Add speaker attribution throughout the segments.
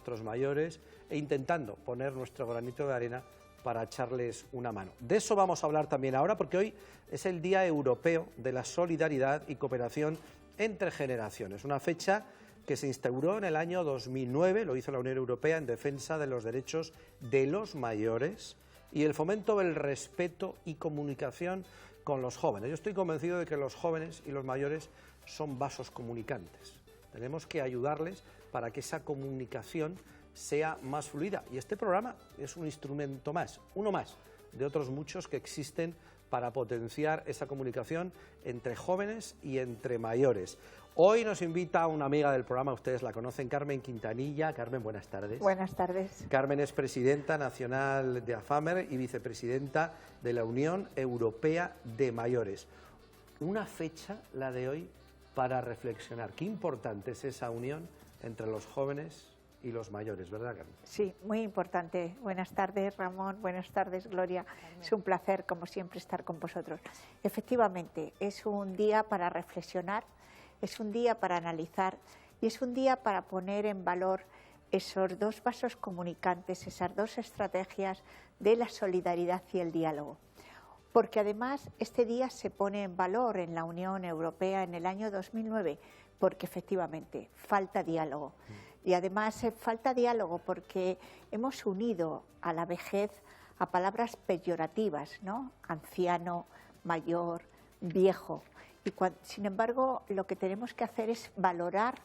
Speaker 1: nuestros mayores e intentando poner nuestro granito de arena para echarles una mano. De eso vamos a hablar también ahora, porque hoy es el Día Europeo de la Solidaridad y Cooperación entre Generaciones, una fecha que se instauró en el año 2009, lo hizo la Unión Europea en defensa de los derechos de los mayores y el fomento del respeto y comunicación con los jóvenes. Yo estoy convencido de que los jóvenes y los mayores son vasos comunicantes. Tenemos que ayudarles para que esa comunicación sea más fluida. Y este programa es un instrumento más, uno más, de otros muchos que existen para potenciar esa comunicación entre jóvenes y entre mayores. Hoy nos invita una amiga del programa, ustedes la conocen, Carmen Quintanilla. Carmen, buenas tardes.
Speaker 2: Buenas tardes.
Speaker 1: Carmen es presidenta nacional de AFAMER y vicepresidenta de la Unión Europea de Mayores. Una fecha, la de hoy, para reflexionar. Qué importante es esa unión entre los jóvenes y los mayores, ¿verdad, Carmen?
Speaker 2: Sí, muy importante. Buenas tardes, Ramón. Buenas tardes, Gloria. Es un placer, como siempre, estar con vosotros. Efectivamente, es un día para reflexionar, es un día para analizar y es un día para poner en valor esos dos vasos comunicantes, esas dos estrategias de la solidaridad y el diálogo. Porque además este día se pone en valor en la Unión Europea en el año 2009, porque efectivamente falta diálogo. Y además falta diálogo porque hemos unido a la vejez a palabras peyorativas, ¿no? Anciano, mayor, viejo. Y sin embargo, lo que tenemos que hacer es valorar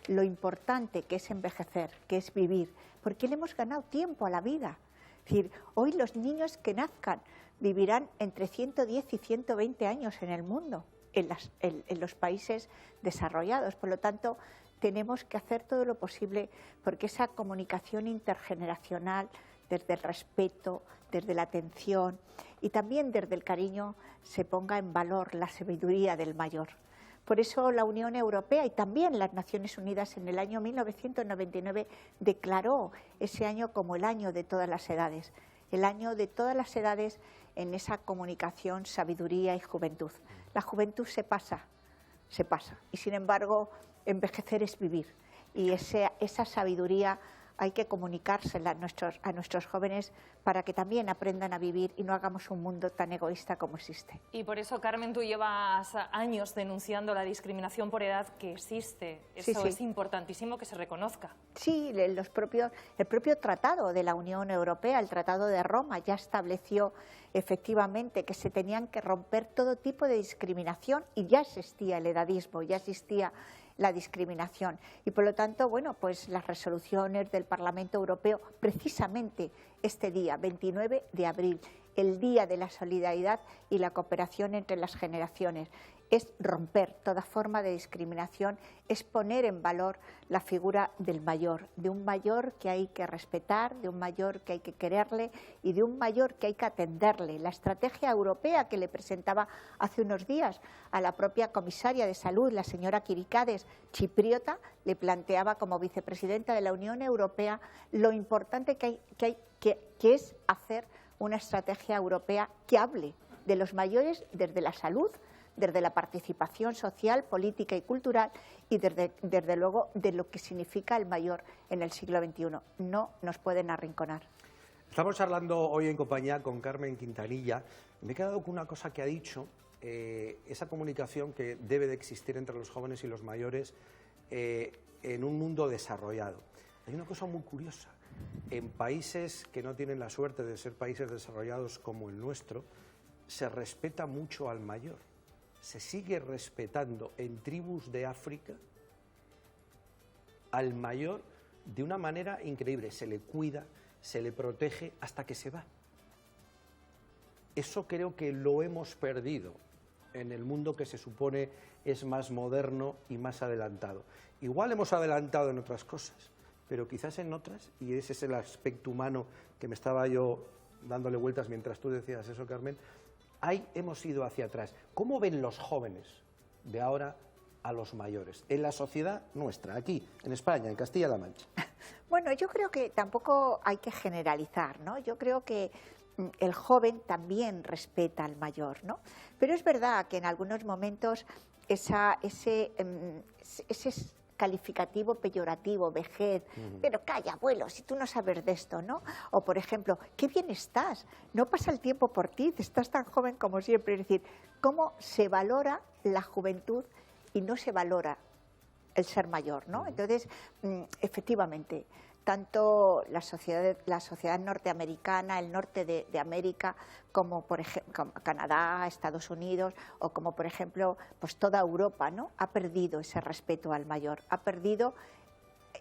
Speaker 2: lo importante que es envejecer, que es vivir, porque le hemos ganado tiempo a la vida. Es decir, hoy los niños que nazcan vivirán entre 110 y 120 años en el mundo, en los países desarrollados. Por lo tanto, tenemos que hacer todo lo posible porque esa comunicación intergeneracional, desde el respeto, desde la atención y también desde el cariño, se ponga en valor la sabiduría del mayor. Por eso la Unión Europea y también las Naciones Unidas en el año 1999 declaró ese año como el año de todas las edades, el año de todas las edades en esa comunicación, sabiduría y juventud. La juventud se pasa, y sin embargo envejecer es vivir y esa sabiduría hay que comunicársela a nuestros jóvenes para que también aprendan a vivir y no hagamos un mundo tan egoísta como existe.
Speaker 3: Y por eso, Carmen, tú llevas años denunciando la discriminación por edad que existe. Eso
Speaker 2: sí.
Speaker 3: Es importantísimo que se reconozca.
Speaker 2: Sí, el propio tratado de la Unión Europea, el Tratado de Roma, ya estableció efectivamente que se tenían que romper todo tipo de discriminación y ya existía el edadismo, ya existía la discriminación y por lo tanto, bueno, pues las resoluciones del Parlamento Europeo, precisamente este día, 29 de abril, el Día de la Solidaridad y la Cooperación entre las Generaciones, es romper toda forma de discriminación, es poner en valor la figura del mayor, de un mayor que hay que respetar, de un mayor que hay que quererle y de un mayor que hay que atenderle. La estrategia europea que le presentaba hace unos días a la propia comisaria de Salud, la señora Kyriakides chipriota, le planteaba como vicepresidenta de la Unión Europea lo importante que es hacer una estrategia europea que hable de los mayores desde la salud, desde la participación social, política y cultural y desde luego de lo que significa el mayor en el siglo XXI. No nos pueden arrinconar.
Speaker 1: Estamos charlando hoy en compañía con Carmen Quintanilla. Me he quedado con una cosa que ha dicho, esa comunicación que debe de existir entre los jóvenes y los mayores en un mundo desarrollado. Hay una cosa muy curiosa. En países que no tienen la suerte de ser países desarrollados como el nuestro, se respeta mucho al mayor. Se sigue respetando en tribus de África al mayor de una manera increíble. Se le cuida, se le protege hasta que se va. Eso creo que lo hemos perdido en el mundo que se supone es más moderno y más adelantado. Igual hemos adelantado en otras cosas, pero quizás en otras, y ese es el aspecto humano que me estaba yo dándole vueltas mientras tú decías eso, Carmen, ahí hemos ido hacia atrás. ¿Cómo ven los jóvenes de ahora a los mayores en la sociedad nuestra, aquí, en España, en Castilla-La Mancha?
Speaker 2: Bueno, yo creo que tampoco hay que generalizar, ¿no? Yo creo que el joven también respeta al mayor, ¿no? Pero es verdad que en algunos momentos ese calificativo peyorativo, vejez, pero calla, abuelo, si tú no sabes de esto, ¿no? O, por ejemplo, qué bien estás, no pasa el tiempo por ti, estás tan joven como siempre. Es decir, cómo se valora la juventud y no se valora el ser mayor, ¿no? Entonces, efectivamente, tanto la sociedad norteamericana, el norte de América, como por ejemplo Canadá, Estados Unidos, o como por ejemplo pues toda Europa, ¿no? Ha perdido ese respeto al mayor, ha perdido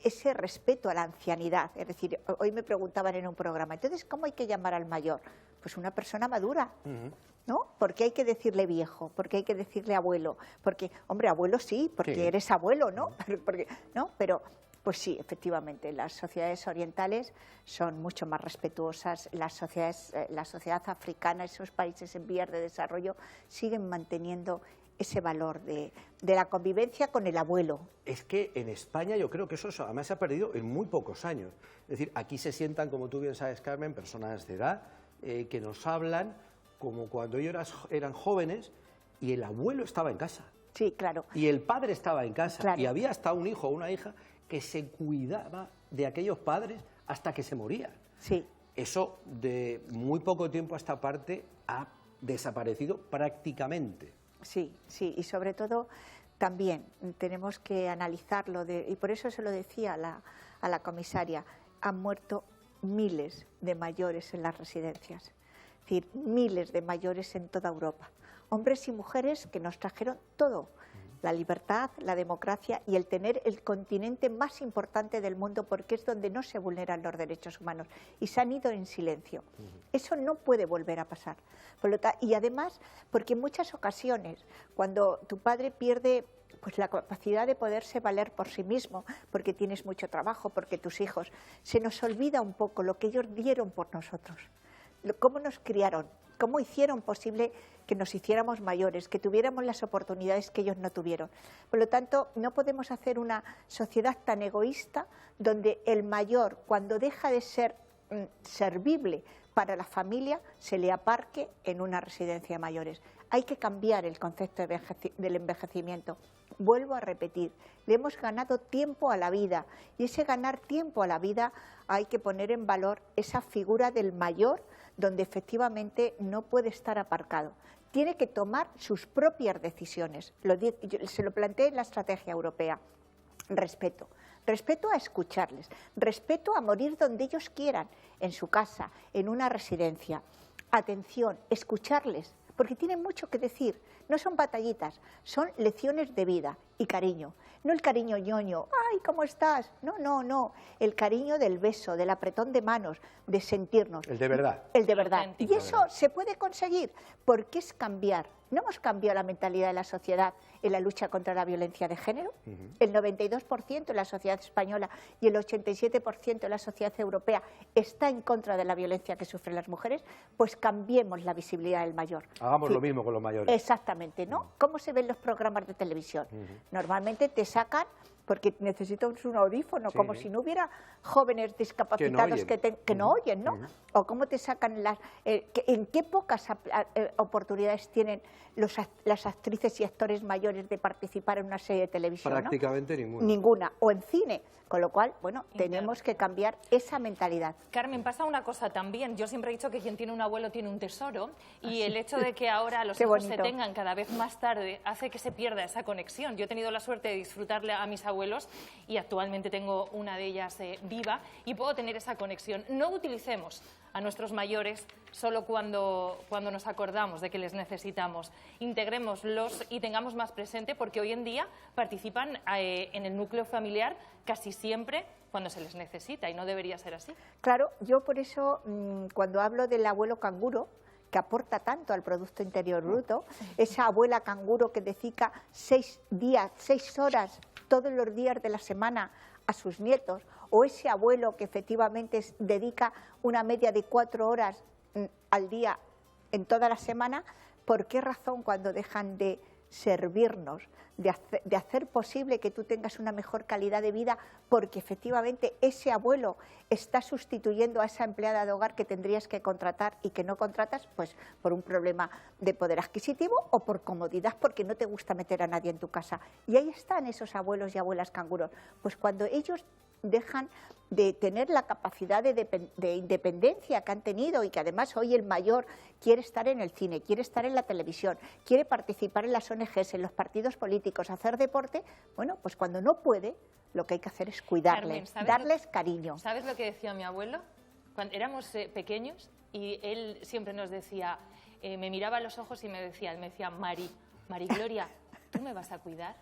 Speaker 2: ese respeto a la ancianidad. Es decir, hoy me preguntaban en un programa, entonces, ¿cómo hay que llamar al mayor? Pues una persona madura, ¿no? Porque hay que decirle viejo, porque hay que decirle abuelo, porque, hombre, abuelo sí, porque eres abuelo, ¿no? Pero pues sí, efectivamente, las sociedades orientales son mucho más respetuosas, la sociedad africana, esos países en vías de desarrollo, siguen manteniendo ese valor de la convivencia con el abuelo.
Speaker 1: Es que en España yo creo que eso además se ha perdido en muy pocos años. Es decir, aquí se sientan, como tú bien sabes, Carmen, personas de edad que nos hablan como cuando ellos eran jóvenes y el abuelo estaba en casa.
Speaker 2: Sí, claro.
Speaker 1: Y el padre estaba en casa.
Speaker 2: Claro.
Speaker 1: Y había hasta un hijo o una hija que se cuidaba de aquellos padres hasta que se morían.
Speaker 2: Sí.
Speaker 1: Eso de muy poco tiempo a esta parte ha desaparecido prácticamente.
Speaker 2: Sí, sí, y sobre todo también tenemos que analizarlo, y por eso se lo decía a la comisaria, han muerto miles de mayores en las residencias, es decir, miles de mayores en toda Europa, hombres y mujeres que nos trajeron todo, la libertad, la democracia y el tener el continente más importante del mundo, porque es donde no se vulneran los derechos humanos, y se han ido en silencio. Eso no puede volver a pasar. Y además, porque en muchas ocasiones, cuando tu padre pierde pues la capacidad de poderse valer por sí mismo, porque tienes mucho trabajo, porque tus hijos, se nos olvida un poco lo que ellos dieron por nosotros, cómo nos criaron, cómo hicieron posible que nos hiciéramos mayores, que tuviéramos las oportunidades que ellos no tuvieron. Por lo tanto, no podemos hacer una sociedad tan egoísta donde el mayor, cuando deja de ser servible para la familia, se le aparque en una residencia de mayores. Hay que cambiar el concepto del envejecimiento. Vuelvo a repetir, le hemos ganado tiempo a la vida, y ese ganar tiempo a la vida hay que poner en valor esa figura del mayor, donde efectivamente no puede estar aparcado. Tiene que tomar sus propias decisiones. Se lo planteé en la estrategia europea. Respeto. Respeto a escucharles. Respeto a morir donde ellos quieran, en su casa, en una residencia. Atención, escucharles, porque tienen mucho que decir. No son batallitas, son lecciones de vida y cariño. No el cariño ñoño, ¡ay, cómo estás! No, no, no. El cariño del beso, del apretón de manos, de sentirnos.
Speaker 1: El de verdad.
Speaker 2: El de verdad. Y eso se puede conseguir, porque es cambiar. ¿No hemos cambiado la mentalidad de la sociedad en la lucha contra la violencia de género? El 92% de la sociedad española y el 87% de la sociedad europea está en contra de la violencia que sufren las mujeres. Pues cambiemos la visibilidad del mayor.
Speaker 1: Hagamos lo mismo con los mayores.
Speaker 2: Exactamente, ¿no? ¿Cómo se ven los programas de televisión? Normalmente te sacan porque necesitas un audífono, como si no hubiera jóvenes discapacitados que no oyen, ¿no? O cómo te sacan en qué pocas oportunidades tienen las actrices y actores mayores de participar en una serie de televisión,
Speaker 1: Prácticamente ninguna.
Speaker 2: Ninguna, o en cine, con lo cual, bueno, tenemos que cambiar esa mentalidad.
Speaker 3: Carmen, pasa una cosa también, yo siempre he dicho que quien tiene un abuelo tiene un tesoro, y el hecho de que ahora los hijos se tengan cada vez más tarde hace que se pierda esa conexión. Yo he tenido la suerte de disfrutarle a mis abuelos y actualmente tengo una de ellas viva y puedo tener esa conexión. No utilicemos a nuestros mayores solo cuando nos acordamos de que les necesitamos. Integrémoslos y tengamos más presente, porque hoy en día participan en el núcleo familiar casi siempre cuando se les necesita, y no debería ser así.
Speaker 2: Claro, yo por eso cuando hablo del abuelo canguro, que aporta tanto al Producto Interior Bruto, esa abuela canguro que dedica 6 horas todos los días de la semana a sus nietos, o ese abuelo que efectivamente dedica una media de 4 horas al día en toda la semana, ¿por qué razón cuando dejan de servirnos, de hacer posible que tú tengas una mejor calidad de vida, porque efectivamente ese abuelo está sustituyendo a esa empleada de hogar que tendrías que contratar y que no contratas, pues por un problema de poder adquisitivo o por comodidad, porque no te gusta meter a nadie en tu casa. Y ahí están esos abuelos y abuelas canguros. Pues cuando ellos dejan de tener la capacidad de independencia que han tenido, y que además hoy el mayor quiere estar en el cine, quiere estar en la televisión, quiere participar en las ONGs, en los partidos políticos, hacer deporte, bueno, pues cuando no puede, lo que hay que hacer es cuidarles,
Speaker 3: Carmen,
Speaker 2: darles cariño.
Speaker 3: ¿Sabes lo que decía mi abuelo? Cuando éramos pequeños, y él siempre nos decía, me miraba a los ojos y me decía Mari Gloria, ¿tú me vas a cuidar?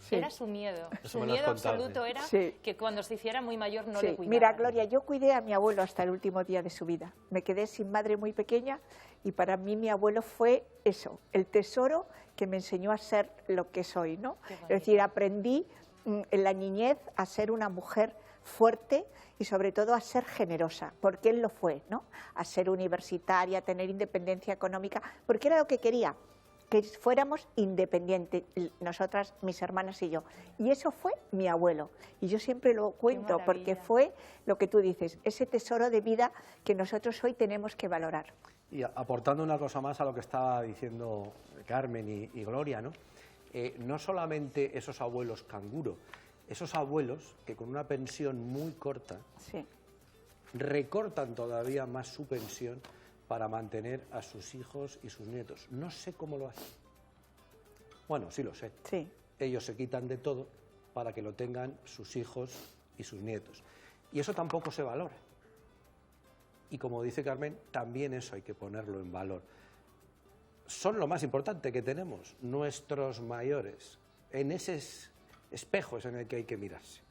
Speaker 3: Sí. Era su miedo. Su miedo absoluto era que cuando se hiciera muy mayor no le cuidara.
Speaker 2: Mira, Gloria, yo cuidé a mi abuelo hasta el último día de su vida. Me quedé sin madre muy pequeña y para mí mi abuelo fue eso, el tesoro que me enseñó a ser lo que soy, ¿no? Es decir, aprendí en la niñez a ser una mujer fuerte y sobre todo a ser generosa, porque él lo fue, ¿no? A ser universitaria, a tener independencia económica, porque era lo que quería, que fuéramos independientes, nosotras, mis hermanas y yo. Y eso fue mi abuelo. Y yo siempre lo cuento porque fue lo que tú dices, ese tesoro de vida que nosotros hoy tenemos que valorar.
Speaker 1: Y aportando una cosa más a lo que estaba diciendo Carmen y Gloria, ¿no? No solamente esos abuelos canguro, esos abuelos que con una pensión muy corta recortan todavía más su pensión para mantener a sus hijos y sus nietos. No sé cómo lo hacen. Bueno, sí lo sé. Sí. Ellos se quitan de todo para que lo tengan sus hijos y sus nietos. Y eso tampoco se valora. Y como dice Carmen, también eso hay que ponerlo en valor. Son lo más importante que tenemos, nuestros mayores. En ese espejo es en el que hay que mirarse.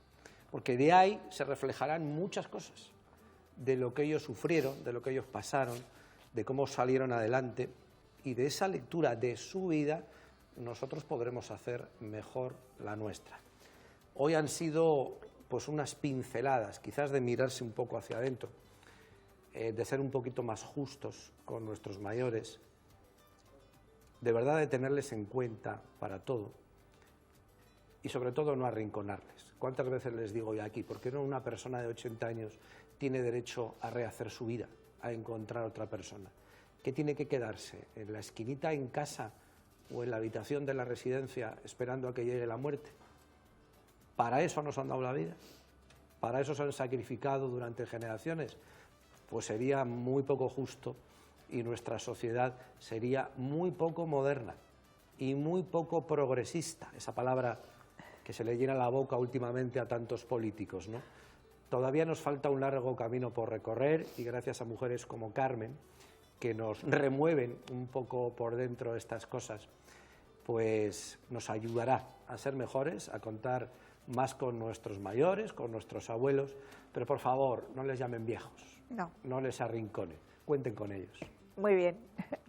Speaker 1: Porque de ahí se reflejarán muchas cosas. De lo que ellos sufrieron, de lo que ellos pasaron, de cómo salieron adelante, y de esa lectura de su vida nosotros podremos hacer mejor la nuestra. Hoy han sido pues unas pinceladas, quizás de mirarse un poco hacia adentro, de ser un poquito más justos con nuestros mayores, de verdad de tenerles en cuenta para todo y sobre todo no arrinconarles. ¿Cuántas veces les digo yo aquí? ¿Por qué no una persona de 80 años tiene derecho a rehacer su vida, a encontrar otra persona? ¿Qué tiene que quedarse? ¿En la esquinita en casa o en la habitación de la residencia esperando a que llegue la muerte? ¿Para eso nos han dado la vida? ¿Para eso se han sacrificado durante generaciones? Pues sería muy poco justo y nuestra sociedad sería muy poco moderna y muy poco progresista, esa palabra que se le llena la boca últimamente a tantos políticos, ¿no? Todavía nos falta un largo camino por recorrer y gracias a mujeres como Carmen, que nos remueven un poco por dentro estas cosas, pues nos ayudará a ser mejores, a contar más con nuestros mayores, con nuestros abuelos, pero por favor, no les llamen viejos, no les arrinconen, cuenten con ellos.
Speaker 2: Muy bien.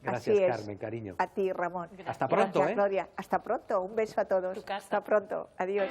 Speaker 1: Gracias, Carmen, cariño.
Speaker 2: A ti, Ramón.
Speaker 1: Hasta pronto,
Speaker 2: Gracias, Gloria. Hasta pronto. Un beso a todos. Hasta pronto. Adiós.